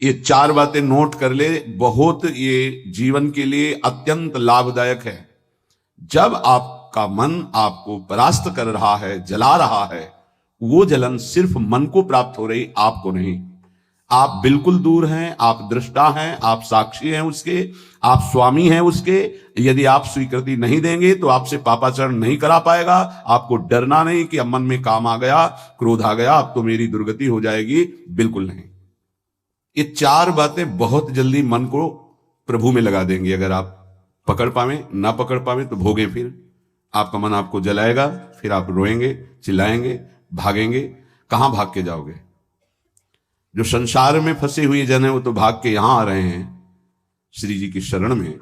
ये चार बातें नोट कर ले, बहुत ये जीवन के लिए अत्यंत लाभदायक है। जब आपका मन आपको परास्त कर रहा है, जला रहा है, वो जलन सिर्फ मन को प्राप्त हो रही, आपको नहीं। आप बिल्कुल दूर हैं, आप दृष्टा हैं, आप साक्षी हैं उसके, आप स्वामी हैं उसके। यदि आप स्वीकृति नहीं देंगे तो आपसे पापाचरण नहीं करा पाएगा। आपको डरना नहीं कि अब मन में काम आ गया, क्रोध आ गया, अब तो मेरी दुर्गति हो जाएगी, बिल्कुल नहीं। ये चार बातें बहुत जल्दी मन को प्रभु में लगा देंगे। अगर आप पकड़ पावे, ना पकड़ पावे तो भोगे। फिर आपका मन आपको जलाएगा, फिर आप रोएंगे, चिल्लाएंगे, भागेंगे। कहां भाग के जाओगे? जो संसार में फंसे हुए जन है वो तो भाग के यहां आ रहे हैं श्री जी की शरण में।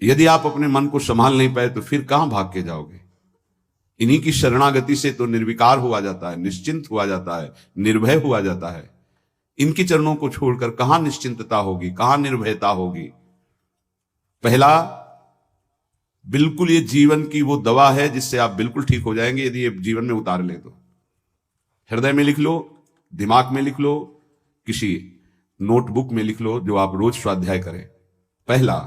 यदि आप अपने मन को संभाल नहीं पाए तो फिर कहां भाग के जाओगे? इन्हीं की शरणागति से तो निर्विकार हुआ जाता है, निश्चिंत हुआ जाता है, निर्भय हुआ जाता है। इनके चरणों को छोड़कर कहां निश्चिंतता होगी, कहां निर्भयता होगी? पहला, बिल्कुल ये जीवन की वो दवा है जिससे आप बिल्कुल ठीक हो जाएंगे यदि ये जीवन में उतार ले तो। हृदय में लिख लो, दिमाग में लिख लो, किसी नोटबुक में लिख लो जो आप रोज स्वाध्याय करें। पहला,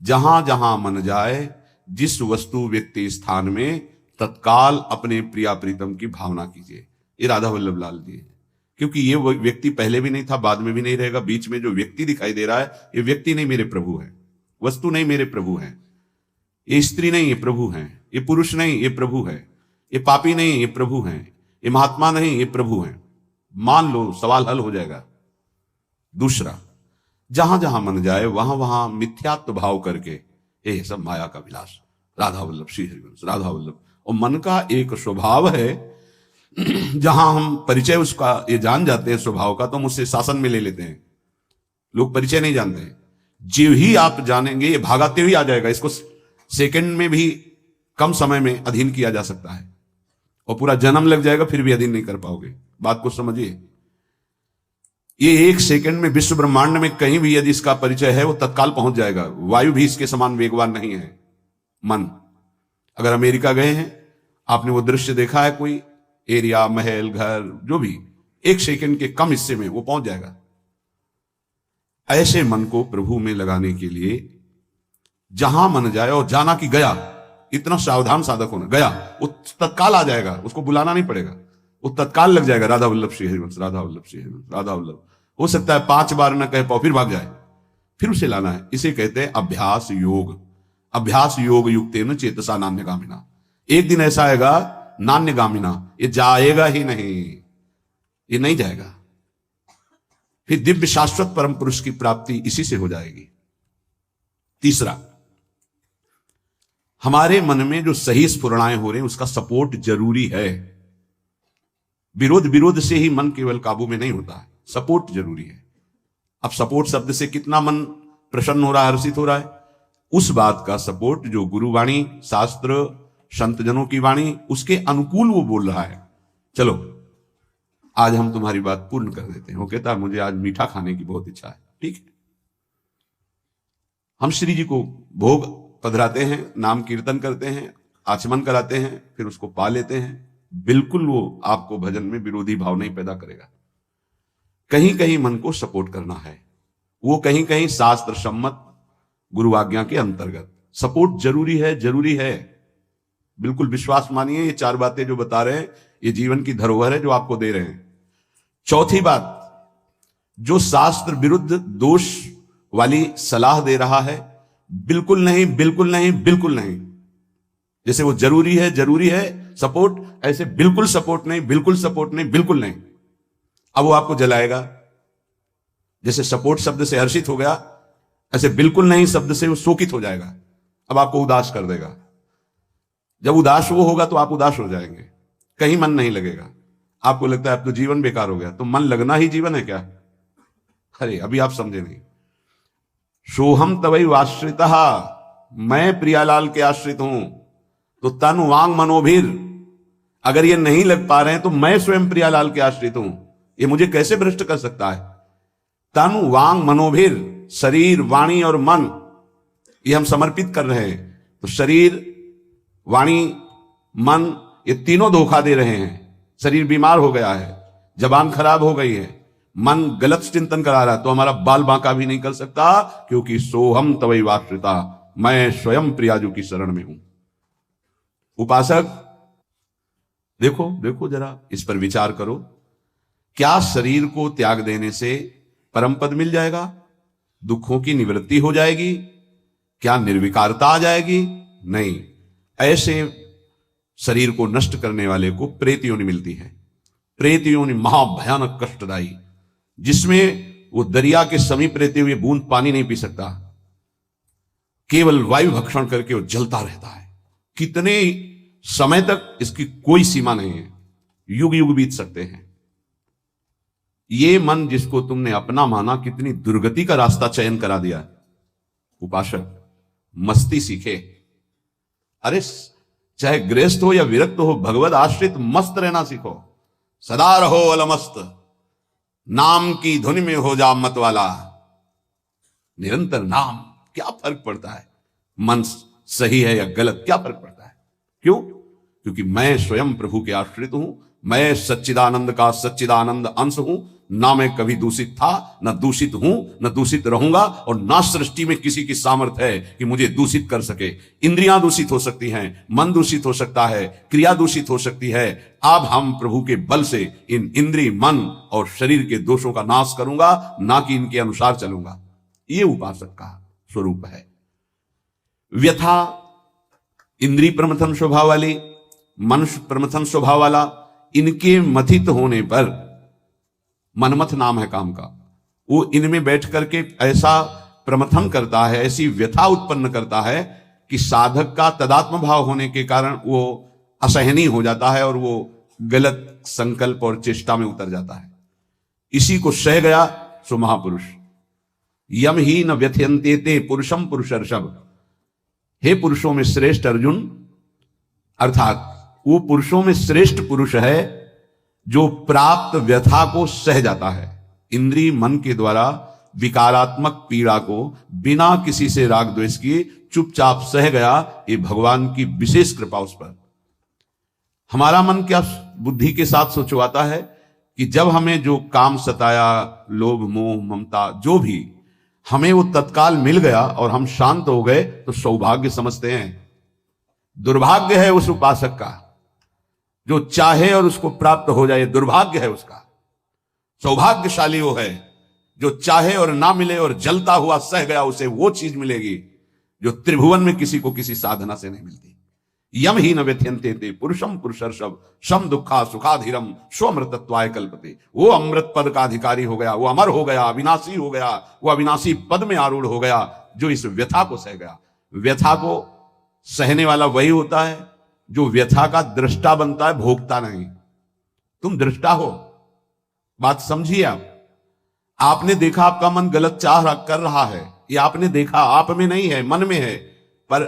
जहां जहां मन जाए, जिस वस्तु व्यक्ति स्थान में, तत्काल अपने प्रिया प्रीतम की भावना कीजिए। ये राधा वल्लभ लाल जी है। क्योंकि ये व्यक्ति पहले भी नहीं था, बाद में भी नहीं रहेगा। बीच में जो व्यक्ति दिखाई दे रहा है, ये व्यक्ति नहीं, मेरे प्रभु है। वस्तु नहीं, मेरे प्रभु है। ये स्त्री नहीं, ये प्रभु है। ये पुरुष नहीं, ये प्रभु है। ये पापी नहीं, ये प्रभु है। ये महात्मा नहीं, ये प्रभु है। मान लो, सवाल हल हो जाएगा। दूसरा, जहां जहां मन जाए वहां वहां मिथ्यात्व भाव करके, ये सब माया का विलास। राधा वल्लभ, श्री हरिवंश, राधा वल्लभ। और मन का एक स्वभाव है, जहां हम परिचय उसका ये जान जाते हैं स्वभाव का, तो हम उससे शासन में ले लेते हैं। लोग परिचय नहीं जानते। जो ही आप जानेंगे, ये भागाते हुए आ जाएगा। इसको सेकंड में भी कम समय में अधीन किया जा सकता है, और पूरा जन्म लग जाएगा फिर भी अधीन नहीं कर पाओगे। बात को समझिए। ये एक सेकंड में विश्व ब्रह्मांड में कहीं भी यदि इसका परिचय है, वो तत्काल पहुंच जाएगा। वायु भी इसके समान वेगवान नहीं है मन। अगर अमेरिका गए हैं, आपने वो दृश्य देखा है, कोई एरिया, महल, घर, जो भी, एक सेकंड के कम हिस्से में वो पहुंच जाएगा। ऐसे मन को प्रभु में लगाने के लिए जहां मन जाए, और जाना कि गया, इतना सावधान साधक होना, गया वो तत्काल आ जाएगा, उसको बुलाना नहीं पड़ेगा, वो तत्काल लग जाएगा। राधा वल्लभ श्री हरिवंश, राधा वल्लभ श्री हरिवंश, राधा वल्लभ। हो सकता है 5 बार न कह पाओ, फिर भाग जाए, फिर उसे लाना है। इसे कहते हैं अभ्यास योग। अभ्यास योग युक्तेन चेतसा नान्यगामिना। एक दिन ऐसा आएगा, नान्यगामिना, ये जाएगा ही नहीं, ये नहीं जाएगा। फिर दिव्य शाश्वत परम पुरुष की प्राप्ति इसी से हो जाएगी। तीसरा, हमारे मन में जो सही स्फुरणाएं हो रही हैं, उसका सपोर्ट जरूरी है। विरोध से ही मन केवल काबू में नहीं होता है, सपोर्ट जरूरी है। अब सपोर्ट शब्द से कितना मन प्रसन्न हो रहा है, हर्षित हो रहा है, उस बात का सपोर्ट जो गुरुवाणी, शास्त्र, संत जनों की वाणी, उसके अनुकूल वो बोल रहा है। चलो आज हम तुम्हारी बात पूर्ण कर देते हैं। वो कहता है मुझे आज मीठा खाने की बहुत इच्छा है। ठीक है, हम श्री जी को भोग पधराते हैं, नाम कीर्तन करते हैं, आचमन कराते हैं, फिर उसको पा लेते हैं। बिल्कुल वो आपको भजन में विरोधी भाव नहीं पैदा करेगा। कहीं कहीं मन को सपोर्ट करना है, वो कहीं कहीं शास्त्र सम्मत गुरु आज्ञा के अंतर्गत सपोर्ट जरूरी है, जरूरी है। बिल्कुल विश्वास मानिए, ये 4 बातें जो बता रहे हैं, ये जीवन की धरोहर है जो आपको दे रहे हैं। चौथी बात, जो शास्त्र विरुद्ध दोष वाली सलाह दे रहा है, बिल्कुल नहीं, बिल्कुल नहीं, बिल्कुल नहीं। जैसे वो जरूरी है सपोर्ट, ऐसे बिल्कुल सपोर्ट नहीं, बिल्कुल सपोर्ट नहीं, बिल्कुल नहीं। अब वो आपको जलाएगा। जैसे सपोर्ट शब्द से हर्षित हो गया, ऐसे बिल्कुल नहीं शब्द से वो शोकित हो जाएगा। अब आपको उदास कर देगा। जब उदास वो होगा तो आप उदास हो जाएंगे, कहीं मन नहीं लगेगा। आपको लगता है अब तो जीवन बेकार हो गया, तो मन लगना ही जीवन है क्या? अरे अभी आप समझे नहीं। सोहम तवै आश्रितः, मैं प्रियालाल के आश्रित हूं। तो तन वांग मनोभिर, अगर ये नहीं लग पा रहे हैं तो मैं स्वयं प्रियालाल के आश्रित हूं। ये मुझे कैसे भ्रष्ट कर सकता है? तन वांग मनोभिर, शरीर, वाणी और मन, ये हम समर्पित कर रहे हैं। तो शरीर, वाणी, मन, ये तीनों धोखा दे रहे हैं। शरीर बीमार हो गया है, जबान खराब हो गई है, मन गलत चिंतन करा रहा है तो हमारा बाल बांका भी नहीं कर सकता, क्योंकि सोहम तवैवाश्रिता, मैं स्वयं प्रियाजू की शरण में हूं। उपासक देखो देखो जरा इस पर विचार करो, क्या शरीर को त्याग देने से परम पद मिल जाएगा? दुखों की निवृत्ति हो जाएगी? क्या निर्विकारता आ जाएगी? नहीं। ऐसे शरीर को नष्ट करने वाले को प्रेत योनि मिलती है। प्रेत योनि महाभयानक कष्टदायी, जिसमें वो दरिया के समीप रहते हुए बूंद पानी नहीं पी सकता, केवल वायु भक्षण करके वो जलता रहता है। कितने समय तक इसकी कोई सीमा नहीं है, युग युग बीत सकते हैं। ये मन जिसको तुमने अपना माना, कितनी दुर्गति का रास्ता चयन करा दिया। उपासक मस्ती सीखे। अरे चाहे गृहस्थ हो या विरक्त हो, भगवत आश्रित मस्त रहना सीखो। सदा रहो अलमस्त, नाम की धुन में हो जा मत वाला। निरंतर नाम, क्या फर्क पड़ता है मन सही है या गलत, क्या फर्क पड़ता है? क्यों? क्योंकि मैं स्वयं प्रभु के आश्रित हूं, मैं सच्चिदानंद का सच्चिदानंद अंश हूं। ना मैं कभी दूषित था, न दूषित हूं, न दूषित रहूंगा, और ना सृष्टि में किसी की सामर्थ्य है कि मुझे दूषित कर सके। इंद्रियां दूषित हो सकती हैं, मन दूषित हो सकता है, क्रिया दूषित हो सकती है। अब हम प्रभु के बल से इन इंद्रिय, मन और शरीर के दोषों का नाश करूंगा, ना कि इनके अनुसार चलूंगा। ये उपासक का स्वरूप है। व्यथा इंद्रिय प्रमथन स्वभाव वाली, मनुष्य प्रमथन स्वभाव वाला, इनके मथित होने पर, मनमथ नाम है काम का, वो इनमें बैठ करके ऐसा प्रमथन करता है, ऐसी व्यथा उत्पन्न करता है कि साधक का तदात्म भाव होने के कारण वो असहनीय हो जाता है और वो गलत संकल्प और चेष्टा में उतर जाता है। इसी को सह गया सो महापुरुष। यम ही न व्यथयन्ते ते पुरुषम पुरुषर्षभ। हे पुरुषों में श्रेष्ठ अर्जुन, अर्थात वो पुरुषों में श्रेष्ठ पुरुष है जो प्राप्त व्यथा को सह जाता है। इंद्रिय मन के द्वारा विकारात्मक पीड़ा को बिना किसी से राग द्वेष किए चुपचाप सह गया, ये भगवान की विशेष कृपा उस पर। हमारा मन क्या बुद्धि के साथ सोचवाता है कि जब हमें जो काम सताया, लोभ मोह ममता जो भी, हमें वो तत्काल मिल गया और हम शांत हो गए तो सौभाग्य समझते हैं। दुर्भाग्य है उस उपासक का जो चाहे और उसको प्राप्त हो जाए, दुर्भाग्य है उसका। सौभाग्यशाली वो है जो चाहे और ना मिले और जलता हुआ सह गया, उसे वो चीज मिलेगी जो त्रिभुवन में किसी को किसी साधना से नहीं मिलती। यम ही न व्यथयन्ते ते पुरुषम पुरुषर्षभ सम दुखा सुखाधीरम स्वमृतत्वाय कल्पते। वो अमृत पद का अधिकारी हो गया, वो अमर हो गया, अविनाशी हो गया, वो अविनाशी पद में आरूढ़ हो गया जो इस व्यथा को सह गया। व्यथा को सहने वाला वही होता है जो व्यथा का दृष्टा बनता है, भोगता नहीं। तुम दृष्टा हो, बात समझिए। आपने देखा आपका मन गलत चाह कर रहा है, ये आपने देखा, आप में नहीं है, मन में है। पर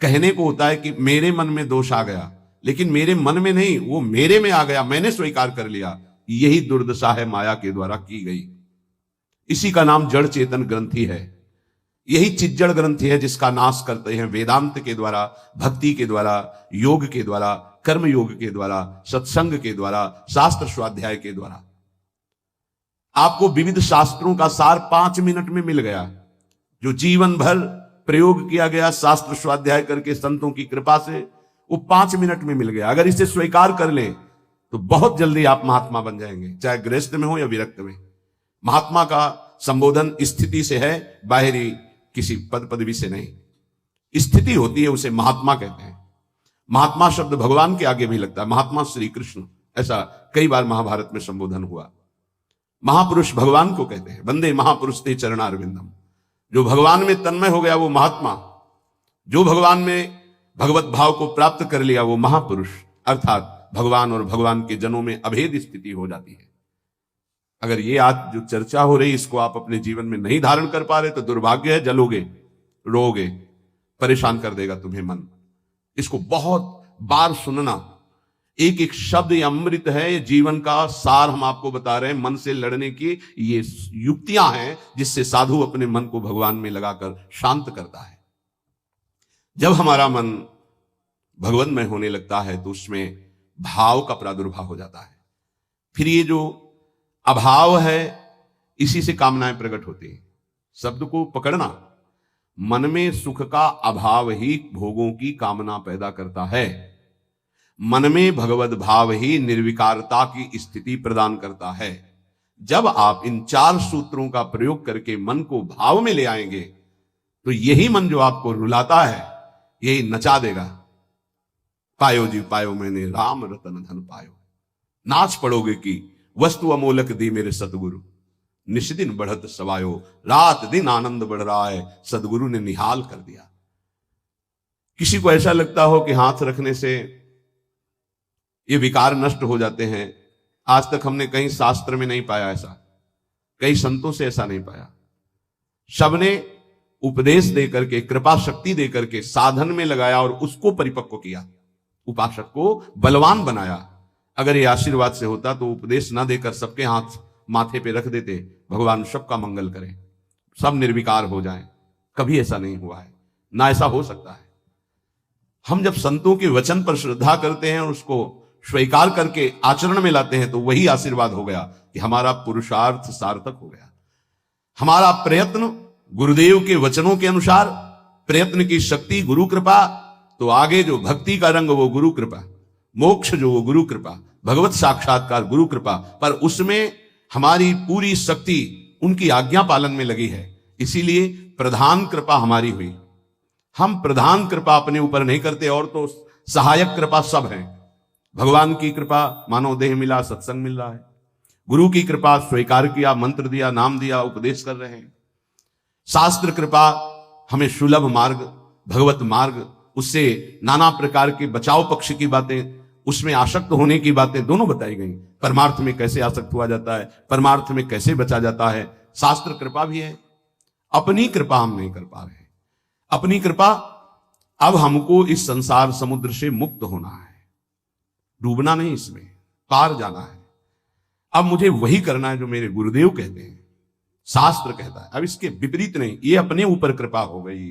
कहने को होता है कि मेरे मन में दोष आ गया, लेकिन मेरे मन में नहीं, वो मेरे में आ गया, मैंने स्वीकार कर लिया। यही दुर्दशा है माया के द्वारा की गई। इसी का नाम जड़ चेतन ग्रंथि है। यही चिज्जड़ ग्रंथि है जिसका नाश करते हैं वेदांत के द्वारा, भक्ति के द्वारा, योग के द्वारा, कर्म योग के द्वारा, सत्संग के द्वारा, शास्त्र स्वाध्याय के द्वारा। आपको विविध शास्त्रों का सार 5 मिनट में मिल गया, जो जीवन भर प्रयोग किया गया शास्त्र स्वाध्याय करके संतों की कृपा से, वो 5 मिनट में मिल गया। अगर इसे स्वीकार कर ले तो बहुत जल्दी आप महात्मा बन जाएंगे, चाहे गृहस्थ में हो या विरक्त में। महात्मा का संबोधन स्थिति से है, बाहरी किसी पद पदवी से नहीं। स्थिति होती है, उसे महात्मा कहते हैं। महात्मा शब्द भगवान के आगे भी लगता है, महात्मा श्री कृष्ण, ऐसा कई बार महाभारत में संबोधन हुआ। महापुरुष भगवान को कहते हैं, वंदे महापुरुष ते चरणारविंदम। जो भगवान में तन्मय हो गया वो महात्मा, जो भगवान में भगवत भाव को प्राप्त कर लिया वो महापुरुष, अर्थात भगवान और भगवान के जनों में अभेद स्थिति हो जाती है। अगर ये आज जो चर्चा हो रही इसको आप अपने जीवन में नहीं धारण कर पा रहे तो दुर्भाग्य है, जलोगे, रोगे, परेशान कर देगा तुम्हें मन। इसको बहुत बार सुनना। एक एक शब्द ये अमृत है, ये जीवन का सार हम आपको बता रहे हैं। मन से लड़ने की ये युक्तियां हैं जिससे साधु अपने मन को भगवान में लगाकर शांत करता है। जब हमारा मन भगवन्मय होने लगता है तो उसमें भाव का प्रादुर्भाव हो जाता है। फिर ये जो अभाव है, इसी से कामनाएं प्रकट होती हैं। शब्द को पकड़ना, मन में सुख का अभाव ही भोगों की कामना पैदा करता है। मन में भगवत भाव ही निर्विकारता की स्थिति प्रदान करता है। जब आप इन 4 सूत्रों का प्रयोग करके मन को भाव में ले आएंगे तो यही मन जो आपको रुलाता है यही नचा देगा। पायो जी पायो मैंने राम रतन धन पायो, नाच पड़ोगे कि वस्तु अमोलक दी मेरे सतगुरु, निष्दिन बढ़त सवायो, रात दिन आनंद बढ़ रहा है, सदगुरु ने निहाल कर दिया। किसी को ऐसा लगता हो कि हाथ रखने से ये विकार नष्ट हो जाते हैं, आज तक हमने कहीं शास्त्र में नहीं पाया ऐसा, कई संतों से ऐसा नहीं पाया। सबने उपदेश देकर के, कृपा शक्ति देकर के साधन में लगाया और उसको परिपक्व किया, उपासक को बलवान बनाया। अगर ये आशीर्वाद से होता तो उपदेश ना देकर सबके हाथ माथे पे रख देते, भगवान सबका मंगल करें, सब निर्विकार हो जाएं। कभी ऐसा नहीं हुआ है, ना ऐसा हो सकता है। हम जब संतों के वचन पर श्रद्धा करते हैं और उसको स्वीकार करके आचरण में लाते हैं तो वही आशीर्वाद हो गया कि हमारा पुरुषार्थ सार्थक हो गया। हमारा प्रयत्न गुरुदेव के वचनों के अनुसार, प्रयत्न की शक्ति गुरु कृपा, तो आगे जो भक्ति का रंग वो गुरु कृपा, मोक्ष जो वो गुरु कृपा, भगवत साक्षात्कार गुरु कृपा, पर उसमें हमारी पूरी शक्ति उनकी आज्ञा पालन में लगी है। इसीलिए प्रधान कृपा हमारी हुई। हम प्रधान कृपा अपने ऊपर नहीं करते, और तो सहायक कृपा सब है। भगवान की कृपा, मानव देह मिला, सत्संग मिल रहा है। गुरु की कृपा, स्वीकार किया, मंत्र दिया, नाम दिया, उपदेश कर रहे हैं। शास्त्र कृपा, हमें सुलभ मार्ग, भगवत मार्ग, उससे नाना प्रकार के बचाव पक्ष की बातें, उसमें आसक्त होने की बातें दोनों बताई गई। परमार्थ में कैसे आसक्त हुआ जाता है, परमार्थ में कैसे बचा जाता है, शास्त्र कृपा भी है। अपनी कृपा हम नहीं कर पा रहे। अपनी कृपा, अब हमको इस संसार समुद्र से मुक्त होना है, डूबना नहीं, इसमें पार जाना है। अब मुझे वही करना है जो मेरे गुरुदेव कहते हैं, शास्त्र कहता है। अब इसके विपरीत नहीं, ये अपने ऊपर कृपा हो गई।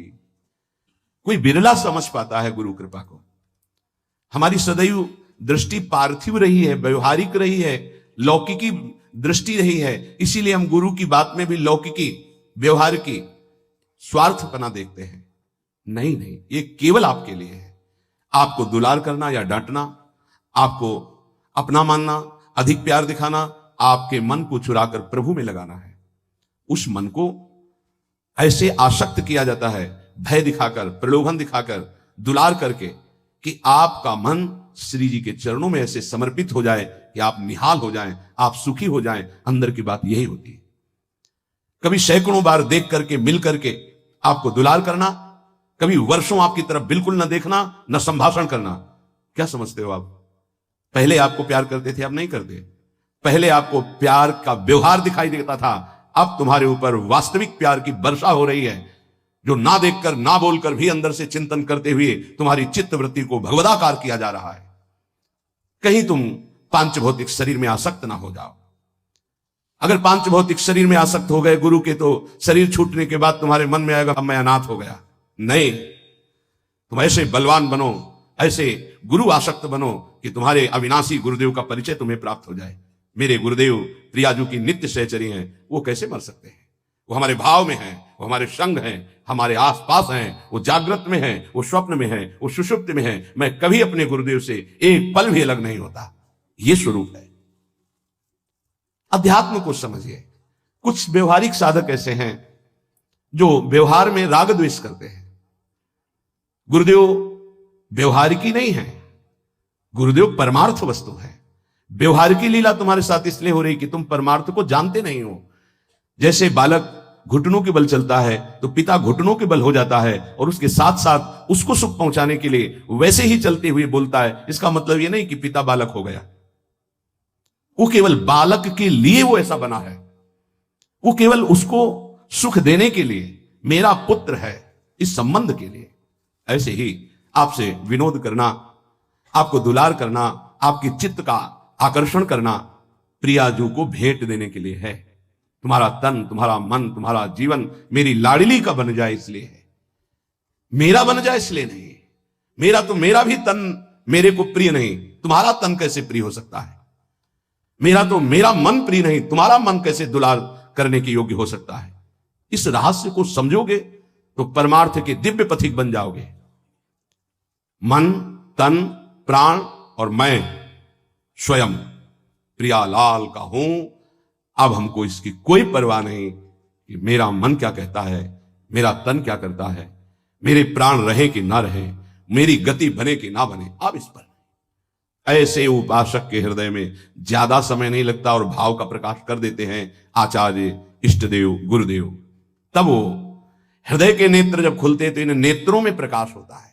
कोई बिरला समझ पाता है गुरु कृपा को। हमारी सदैव दृष्टि पार्थिव रही है, व्यवहारिक रही है, लौकिकी दृष्टि रही है। इसीलिए हम गुरु की बात में भी लौकिकी, व्यवहार की, स्वार्थपना देखते हैं। नहीं नहीं, ये केवल आपके लिए है। आपको दुलार करना या डांटना, आपको अपना मानना, अधिक प्यार दिखाना, आपके मन को चुराकर प्रभु में लगाना है। उस मन को ऐसे आसक्त किया जाता है, भय दिखाकर, प्रलोभन दिखाकर, दुलार करके, कि आपका मन श्री जी के चरणों में ऐसे समर्पित हो जाए कि आप निहाल हो जाएं, आप सुखी हो जाएं। अंदर की बात यही होती है। कभी सैकड़ों बार देख करके, मिल करके आपको दुलार करना, कभी वर्षों आपकी तरफ बिल्कुल न देखना, न संभाषण करना। क्या समझते हो आप? पहले आपको प्यार करते थे, अब नहीं करते। पहले आपको प्यार का व्यवहार दिखाई देता था, अब तुम्हारे ऊपर वास्तविक प्यार की वर्षा हो रही है, जो ना देखकर, ना बोलकर भी अंदर से चिंतन करते हुए तुम्हारी चित्त वृत्ति को भगवदाकार किया जा रहा है। कहीं तुम पांच भौतिक शरीर में आसक्त ना हो जाओ। अगर पांच भौतिक शरीर में आसक्त हो गए गुरु के, तो शरीर छूटने के बाद तुम्हारे मन में आएगा अब मैं अनाथ हो गया। नहीं, तुम ऐसे बलवान बनो, ऐसे गुरु आसक्त बनो कि तुम्हारे अविनाशी गुरुदेव का परिचय तुम्हें प्राप्त हो जाए। मेरे गुरुदेव प्रियाजू की नित्य सहचरी हैं, वो कैसे मर सकते हैं? वो हमारे भाव में हैं, वो हमारे संग हैं, हमारे आसपास हैं, वो जागृत में हैं, वो स्वप्न में हैं, वो सुषुप्त में हैं। मैं कभी अपने गुरुदेव से एक पल भी अलग नहीं होता। ये स्वरूप है। अध्यात्म को समझिए। कुछ व्यवहारिक साधक ऐसे हैं जो व्यवहार में राग द्वेष करते हैं। गुरुदेव व्यवहारिकी नहीं है, गुरुदेव परमार्थ वस्तु है। व्यवहार की लीला तुम्हारे साथ इसलिए हो रही कि तुम परमार्थ को जानते नहीं हो। जैसे बालक घुटनों के बल चलता है तो पिता घुटनों के बल हो जाता है, और उसके साथ साथ उसको सुख पहुंचाने के लिए वैसे ही चलते हुए बोलता है। इसका मतलब यह नहीं कि पिता बालक हो गया, वो केवल बालक के लिए वो ऐसा बना है। वो केवल उसको सुख देने के लिए, मेरा पुत्र है, इस संबंध के लिए। ऐसे ही आपसे विनोद करना, आपको दुलार करना, आपके चित्त का आकर्षण करना प्रियाजू को भेंट देने के लिए है। तुम्हारा तन, तुम्हारा मन, तुम्हारा जीवन मेरी लाडली का बन जाए इसलिए है, मेरा बन जाए इसलिए नहीं। मेरा तो मेरा भी तन मेरे को प्रिय नहीं, तुम्हारा तन कैसे प्रिय हो सकता है? मेरा मन प्रिय नहीं, तुम्हारा मन कैसे दुलार करने के योग्य हो सकता है? इस रहस्य को समझोगे तो परमार्थ के दिव्य पथिक बन जाओगे। मन, तन, प्राण और मैं स्वयं प्रियालाल का हूं। अब हमको इसकी कोई परवाह नहीं कि मेरा मन क्या कहता है, मेरा तन क्या करता है, मेरे प्राण रहे कि ना रहे, मेरी गति बने कि ना बने। अब इस पर ऐसे उपासक के हृदय में ज्यादा समय नहीं लगता और भाव का प्रकाश कर देते हैं आचार्य, इष्टदेव, गुरुदेव। तब वो हृदय के नेत्र जब खुलते तो इन नेत्रों में प्रकाश होता है।